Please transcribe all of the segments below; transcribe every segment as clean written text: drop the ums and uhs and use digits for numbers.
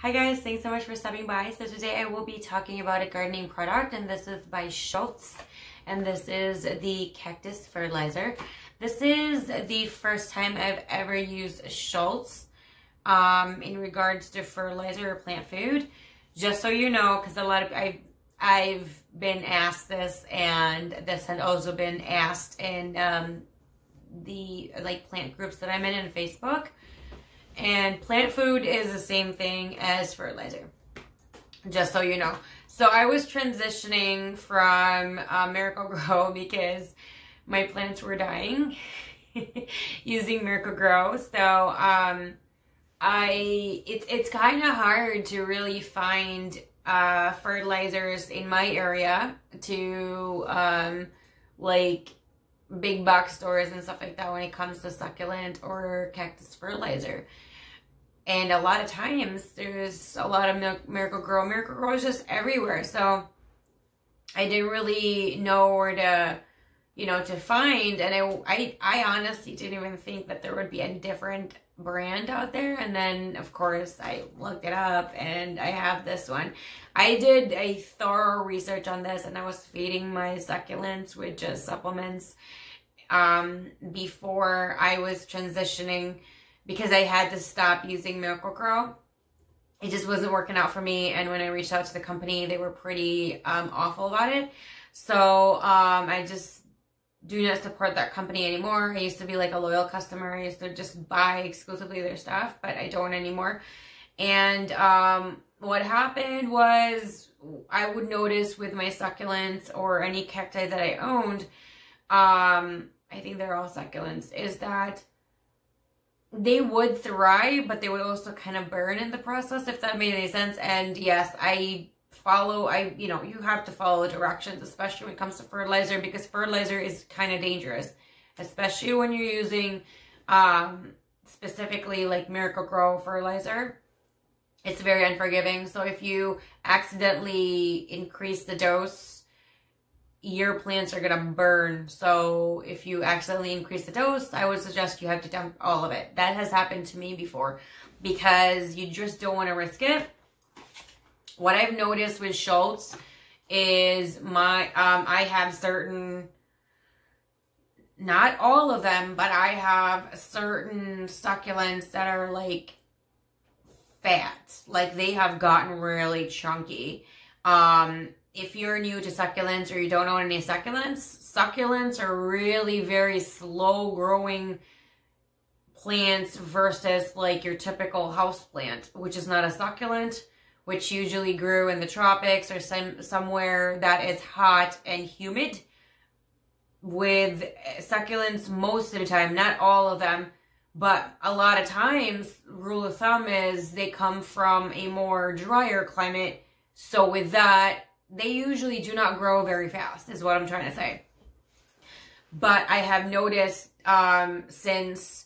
Hi guys, thanks so much for stopping by. So today I will be talking about a gardening product, and this is by Schultz, and this is the Cactus Fertilizer. This is the first time I've ever used Schultz in regards to fertilizer or plant food. Just so you know, because a lot of I've been asked this, and this had also been asked in the plant groups that I'm in Facebook. And plant food is the same thing as fertilizer, just so you know. So I was transitioning from Miracle-Gro because my plants were dying using Miracle-Gro. So it's kind of hard to really find fertilizers in my area to big box stores and stuff like that when it comes to succulent or cactus fertilizer. And a lot of times there's a lot of Miracle-Gro. Miracle-Gro is just everywhere. So I didn't really know where to, to find. And I honestly didn't even think that there would be a different brand out there. And then of course I looked it up and I have this one. I did a thorough research on this, and I was feeding my succulents with just supplements before I was transitioning, because I had to stop using Miracle-Gro. It just wasn't working out for me, and when I reached out to the company, they were pretty awful about it. So I just do not support that company anymore. I used to be like a loyal customer. I used to just buy exclusively their stuff, but I don't anymore. And what happened was, I would notice with my succulents or any cacti that I owned, I think they're all succulents, is that they would thrive, but they would also kind of burn in the process, if that made any sense. And yes, you have to follow directions, especially when it comes to fertilizer, because fertilizer is kind of dangerous, especially when you're using specifically like Miracle-Gro fertilizer. It's very unforgiving. So if you accidentally increase the dose, your plants are going to burn. So if you accidentally increase the dose, I would suggest you have to dump all of it. That has happened to me before, because you just don't want to risk it. What I've noticed with Schultz is I have certain, not all of them, but I have certain succulents that are like fat. Like they have gotten really chunky. If you're new to succulents or you don't own any succulents are really very slow growing plants versus like your typical house plant, which is not a succulent, which usually grew in the tropics or somewhere that is hot and humid. With succulents, most of the time, not all of them, but a lot of times, rule of thumb is they come from a more drier climate. So with that, they usually do not grow very fast, is what I'm trying to say. But I have noticed since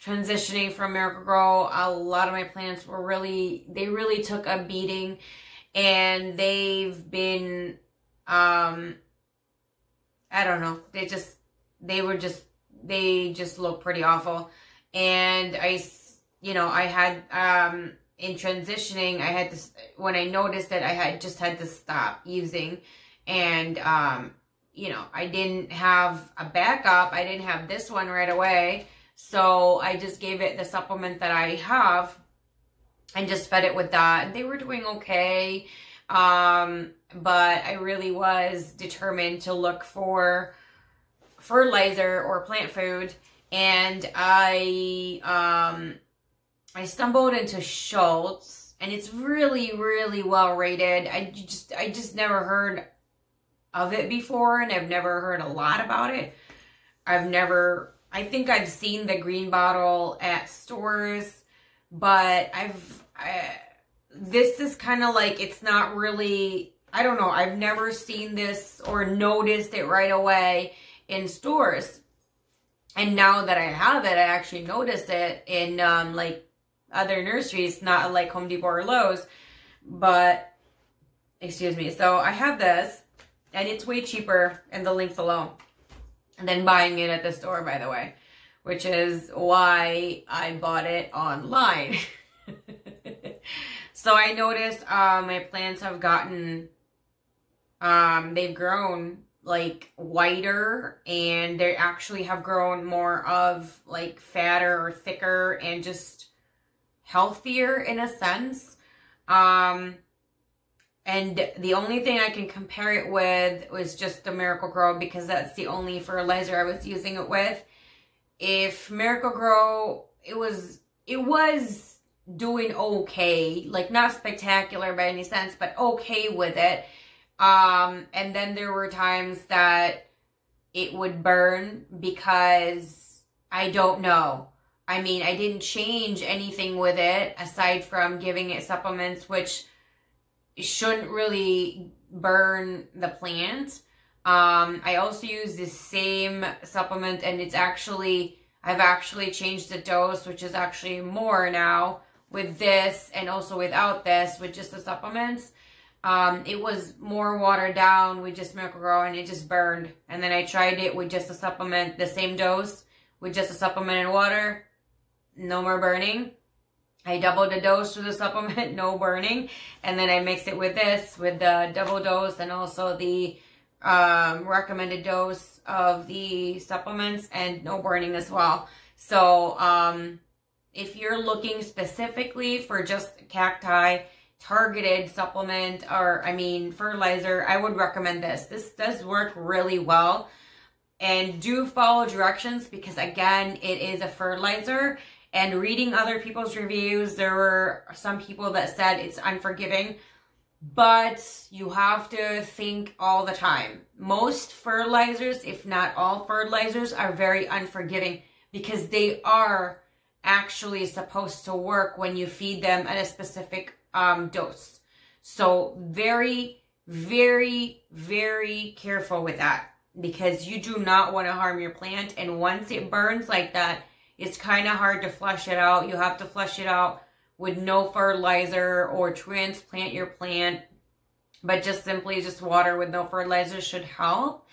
transitioning from Miracle-Gro, a lot of my plants were they really took a beating, and they've been, I don't know, they just look pretty awful. And I had, in transitioning, when I noticed that, I just had to stop using. And, I didn't have a backup. I didn't have this one right away. So I just gave it the supplement that I have and just fed it with that. And they were doing okay. But I really was determined to look for fertilizer or plant food. And I stumbled into Schultz, and it's really, really well rated. I just never heard of it before, and I've never heard a lot about it. I think I've seen the green bottle at stores, but this is kind of like, it's not really, I don't know, I've never seen this or noticed it right away in stores. And now that I have it, I actually noticed it in other nurseries, not like Home Depot or Lowe's, but excuse me. So I have this, and it's way cheaper in the link below than buying it at the store, by the way, which is why I bought it online. So I noticed my plants have gotten, they've grown like whiter, and they actually have grown more of like fatter or thicker and just healthier in a sense. And the only thing I can compare it with was just the Miracle-Gro, because that's the only fertilizer I was using it with. If Miracle-Gro, it was doing okay, like not spectacular by any sense, but okay with it. And then there were times that it would burn because I don't know. I mean, I didn't change anything with it aside from giving it supplements, which shouldn't really burn the plant. I also use the same supplement, and I've actually changed the dose, which is actually more now with this and also without this, with just the supplements. It was more watered down with just Miracle-Gro, and it just burned. And then I tried it with just a supplement, the same dose with just a supplement and water, no more burning. I doubled the dose with the supplement, no burning. And then I mixed it with this, with the double dose and also the recommended dose of the supplements, and no burning as well. So if you're looking specifically for just cacti targeted supplement, or fertilizer, I would recommend this. This does work really well. And do follow directions, because again, it is a fertilizer. And reading other people's reviews, there were some people that said it's unforgiving, but you have to think all the time. Most fertilizers, if not all fertilizers, are very unforgiving, because they are actually supposed to work when you feed them at a specific dose. So very, very, very careful with that, because you do not want to harm your plant. And once it burns like that, it's kind of hard to flush it out. You have to flush it out with no fertilizer or transplant your plant. But just simply just water with no fertilizer should help.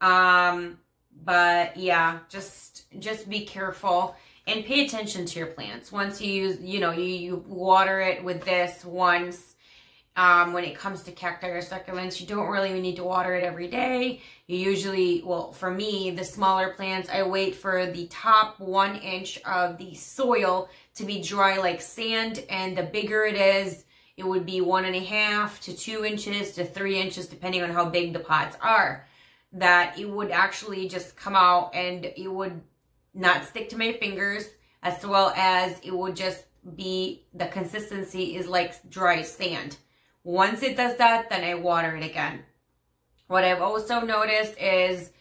But yeah, just be careful and pay attention to your plants. Once you use, you water it with this once. When it comes to cacti or succulents, you don't really need to water it every day. You usually, well, for me, the smaller plants, I wait for the top 1 inch of the soil to be dry like sand, and the bigger it is, it would be 1.5 to 2 inches to 3 inches, depending on how big the pots are, that it would actually just come out and it would not stick to my fingers, as well as it would just be, the consistency is like dry sand. Once it does that, then I water it again. What I've also noticed is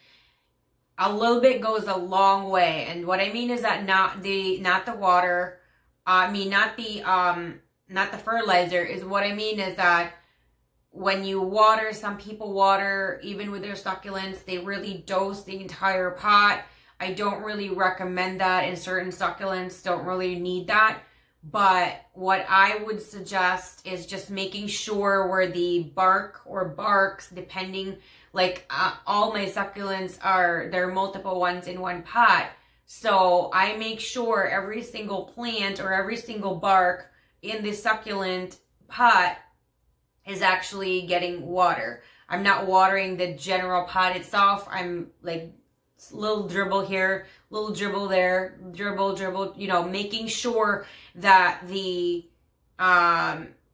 a little bit goes a long way. And what I mean is that not the water, not the fertilizer, is what I mean is that when you water, some people water, even with their succulents, they really dose the entire pot. I don't really recommend that, and certain succulents don't really need that. But what I would suggest is just making sure where the bark or barks, depending, like all my succulents there are multiple ones in one pot. So I make sure every single plant or every single bark in the succulent pot is actually getting water. I'm not watering the general pot itself. I'm like little dribble here, little dribble there, dribble, making sure that the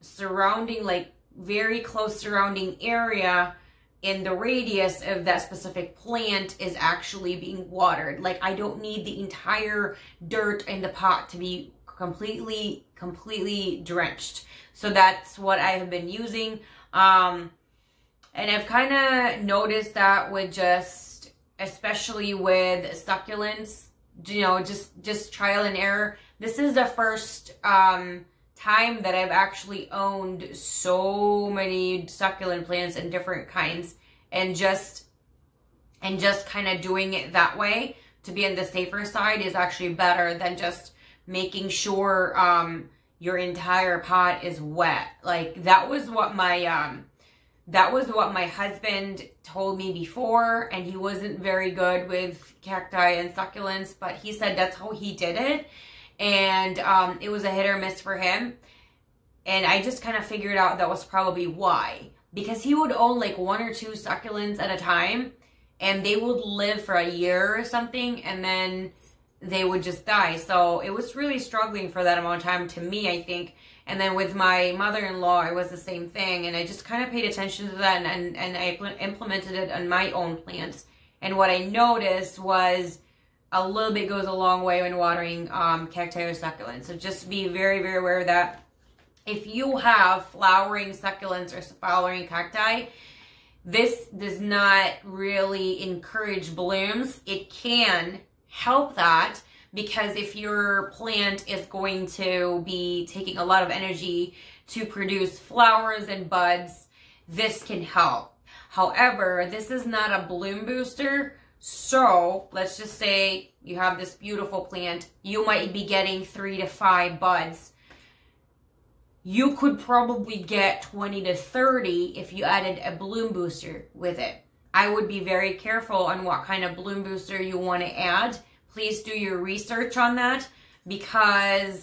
surrounding, like very close surrounding area in the radius of that specific plant is actually being watered. Like, I don't need the entire dirt in the pot to be completely drenched. So that's what I have been using. And I've kind of noticed that with especially with succulents, just trial and error. This is the first time that I've actually owned so many succulent plants and different kinds, and just kind of doing it that way to be on the safer side is actually better than just making sure your entire pot is wet. Like, that was what my husband told me before, and he wasn't very good with cacti and succulents, but he said that's how he did it. And it was a hit or miss for him. And I just kind of figured out that was probably why. Because he would own like 1 or 2 succulents at a time, and they would live for a year or something, and then they would just die. So it was really struggling for that amount of time to me, I think. And then with my mother-in-law, it was the same thing. And I just kind of paid attention to that, and I implemented it on my own plants. And what I noticed was a little bit goes a long way when watering cacti or succulents. So just be very, very aware of that. If you have flowering succulents or flowering cacti, this does not really encourage blooms. It can help that, because if your plant is going to be taking a lot of energy to produce flowers and buds, this can help. However, this is not a bloom booster. So let's just say you have this beautiful plant. You might be getting 3 to 5 buds. You could probably get 20 to 30 if you added a bloom booster with it. I would be very careful on what kind of bloom booster you want to add. Please do your research on that, because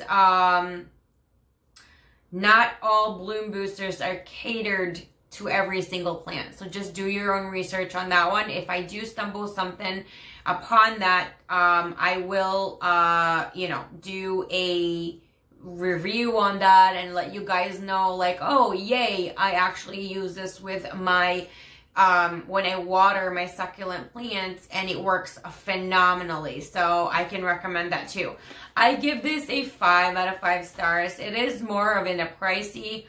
not all bloom boosters are catered to every single plant. So just do your own research on that one. If I do stumble something upon that, I will, you know, do a review on that and let you guys know, like, oh yay, I actually use this with my when I water my succulent plants, and it works phenomenally. So I can recommend that too. I give this a 5 out of 5 stars. It is more of a pricey,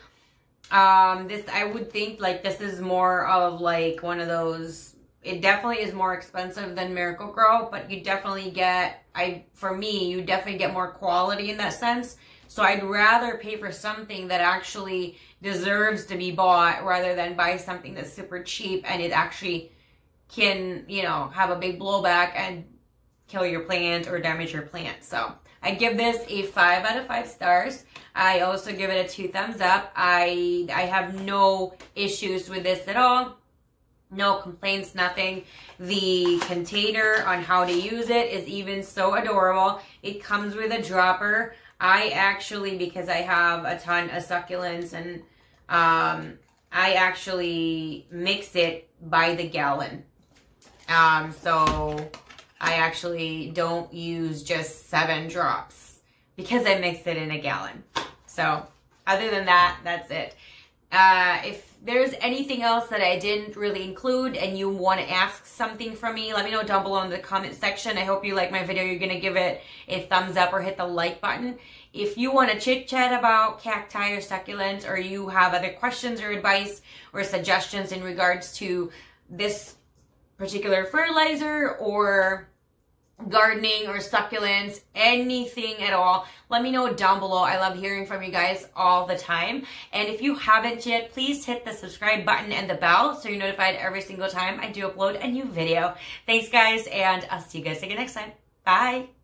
this, I would think, like, this is more of like one of those, it definitely is more expensive than Miracle-Gro, but you definitely get, for me, you definitely get more quality in that sense. So I'd rather pay for something that actually deserves to be bought rather than buy something that's super cheap and it actually can, you know, have a big blowback and kill your plant or damage your plant. So I give this a 5 out of 5 stars. I also give it a 2 thumbs up. I have no issues with this at all. No complaints, nothing. The container on how to use it is even so adorable. It comes with a dropper. I actually, because I have a ton of succulents, and I actually mix it by the gallon. So I actually don't use just 7 drops because I mix it in a gallon. So other than that, that's it. If there's anything else that I didn't really include and you want to ask something from me, let me know down below in the comment section. I hope you like my video. You're going to give it a thumbs up or hit the like button. If you want to chit chat about cacti or succulents, or you have other questions or advice or suggestions in regards to this particular fertilizer or gardening or succulents, anything at all, let me know down below. I love hearing from you guys all the time. And if you haven't yet, please hit the subscribe button and the bell so you're notified every single time I do upload a new video. Thanks guys, and I'll see you guys again next time. Bye.